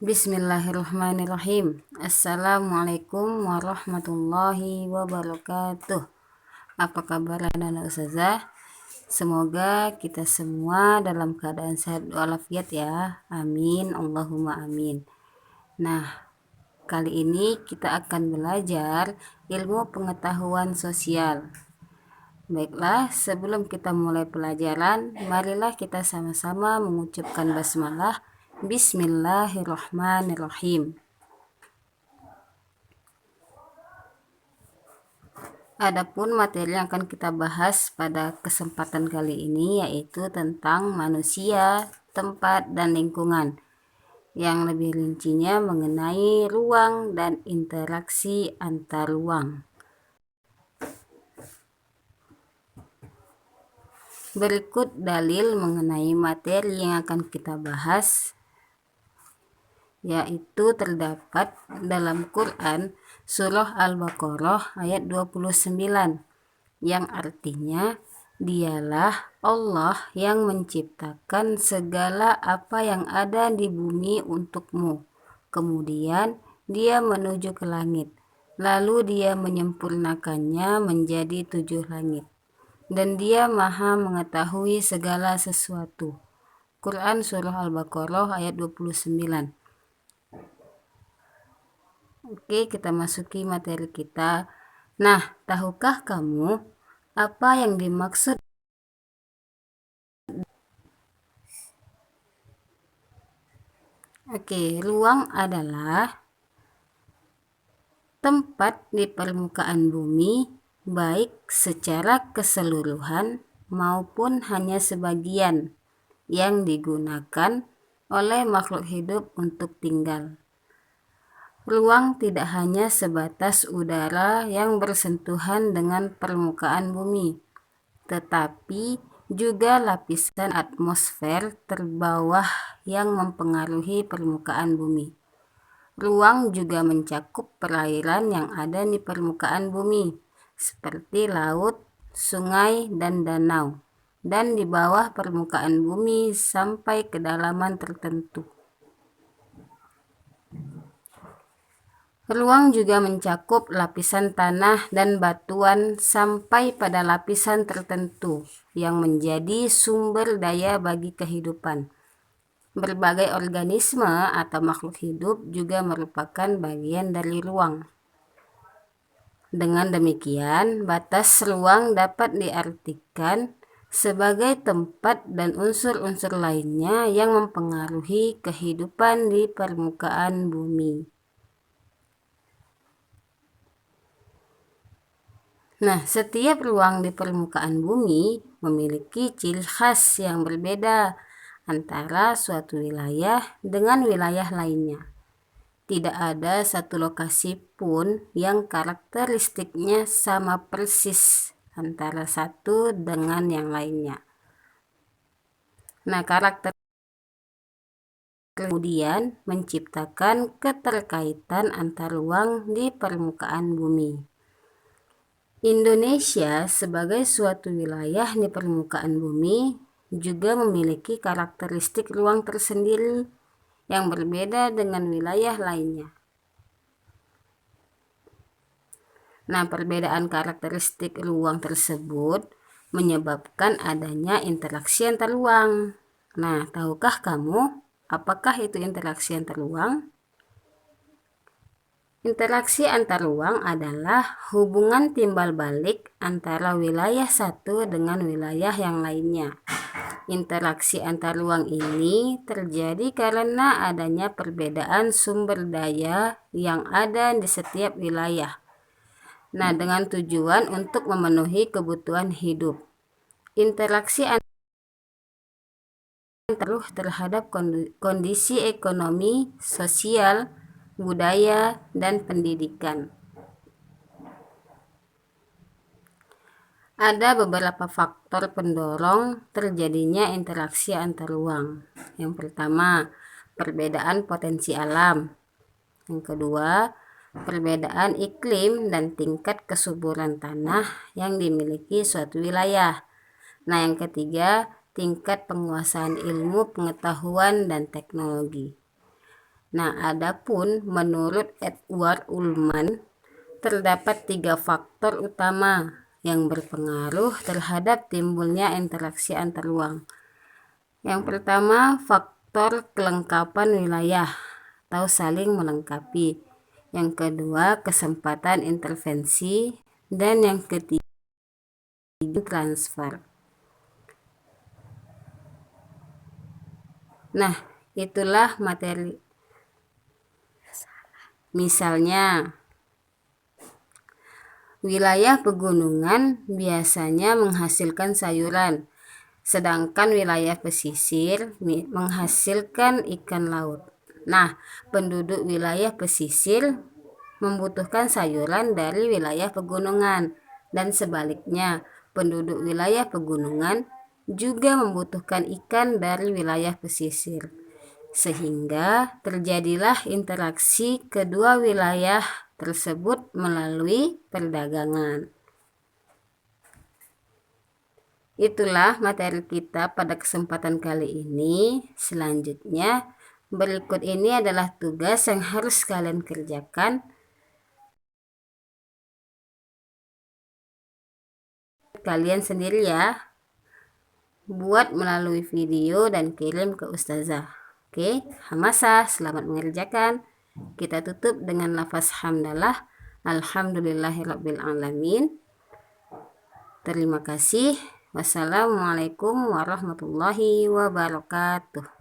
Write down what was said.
Bismillahirrahmanirrahim. Assalamualaikum warahmatullahi wabarakatuh. Apa kabar anak-anak ustazah? Semoga kita semua dalam keadaan sehat walafiat ya. Amin. Allahumma amin. Nah, kali ini kita akan belajar ilmu pengetahuan sosial. Baiklah, sebelum kita mulai pelajaran, marilah kita sama-sama mengucapkan basmalah. Bismillahirrahmanirrahim. Adapun materi yang akan kita bahas pada kesempatan kali ini yaitu tentang manusia, tempat, dan lingkungan. Yang lebih rincinya mengenai ruang dan interaksi antar ruang. Berikut dalil mengenai materi yang akan kita bahas, yaitu terdapat dalam Quran Surah Al-Baqarah ayat 29 yang artinya dialah Allah yang menciptakan segala apa yang ada di bumi untukmu, kemudian dia menuju ke langit, lalu dia menyempurnakannya menjadi 7 langit, dan dia maha mengetahui segala sesuatu. Quran Surah Al-Baqarah ayat 29. Oke, kita masuki materi kita. Nah, tahukah kamu apa yang dimaksud? Oke, ruang adalah tempat di permukaan bumi, baik secara keseluruhan maupun hanya sebagian, yang digunakan oleh makhluk hidup untuk tinggal. Ruang tidak hanya sebatas udara yang bersentuhan dengan permukaan bumi, tetapi juga lapisan atmosfer terbawah yang mempengaruhi permukaan bumi. Ruang juga mencakup perairan yang ada di permukaan bumi, seperti laut, sungai, dan danau, dan di bawah permukaan bumi sampai kedalaman tertentu. Ruang juga mencakup lapisan tanah dan batuan sampai pada lapisan tertentu yang menjadi sumber daya bagi kehidupan. Berbagai organisme atau makhluk hidup juga merupakan bagian dari ruang. Dengan demikian, batas ruang dapat diartikan sebagai tempat dan unsur-unsur lainnya yang mempengaruhi kehidupan di permukaan bumi. Nah, setiap ruang di permukaan bumi memiliki ciri khas yang berbeda antara suatu wilayah dengan wilayah lainnya. Tidak ada satu lokasi pun yang karakteristiknya sama persis antara satu dengan yang lainnya. Nah, karakter kemudian menciptakan keterkaitan antar ruang di permukaan bumi. Indonesia sebagai suatu wilayah di permukaan bumi juga memiliki karakteristik ruang tersendiri yang berbeda dengan wilayah lainnya. Nah, perbedaan karakteristik ruang tersebut menyebabkan adanya interaksi antar ruang. Nah, tahukah kamu apakah itu interaksi antar ruang? Interaksi antar ruang adalah hubungan timbal balik antara wilayah satu dengan wilayah yang lainnya. Interaksi antar ruang ini terjadi karena adanya perbedaan sumber daya yang ada di setiap wilayah. Nah, dengan tujuan untuk memenuhi kebutuhan hidup. Interaksi antar terhadap kondisi ekonomi, sosial, budaya, dan pendidikan. Ada beberapa faktor pendorong terjadinya interaksi antar ruang. Yang pertama, perbedaan potensi alam. Yang kedua, perbedaan iklim dan tingkat kesuburan tanah yang dimiliki suatu wilayah. Nah, yang ketiga, tingkat penguasaan ilmu, pengetahuan, dan teknologi. Nah, adapun menurut Edward Ullmann, terdapat 3 faktor utama yang berpengaruh terhadap timbulnya interaksi antar ruang. Yang pertama, faktor kelengkapan wilayah atau saling melengkapi. Yang kedua, kesempatan intervensi. Dan yang ketiga, transfer. Nah, itulah materi. Misalnya, wilayah pegunungan biasanya menghasilkan sayuran, sedangkan wilayah pesisir menghasilkan ikan laut. Nah, penduduk wilayah pesisir membutuhkan sayuran dari wilayah pegunungan, dan sebaliknya, penduduk wilayah pegunungan juga membutuhkan ikan dari wilayah pesisir. Sehingga terjadilah interaksi kedua wilayah tersebut melalui perdagangan. Itulah materi kita pada kesempatan kali ini. Selanjutnya, berikut ini adalah tugas yang harus kalian kerjakan. Kalian sendiri ya. Buat melalui video dan kirim ke ustazah. Oke, hamasa, selamat mengerjakan. Kita tutup dengan lafaz hamdalah. Alhamdulillahirabbil alamin. Terima kasih. Wassalamualaikum warahmatullahi wabarakatuh.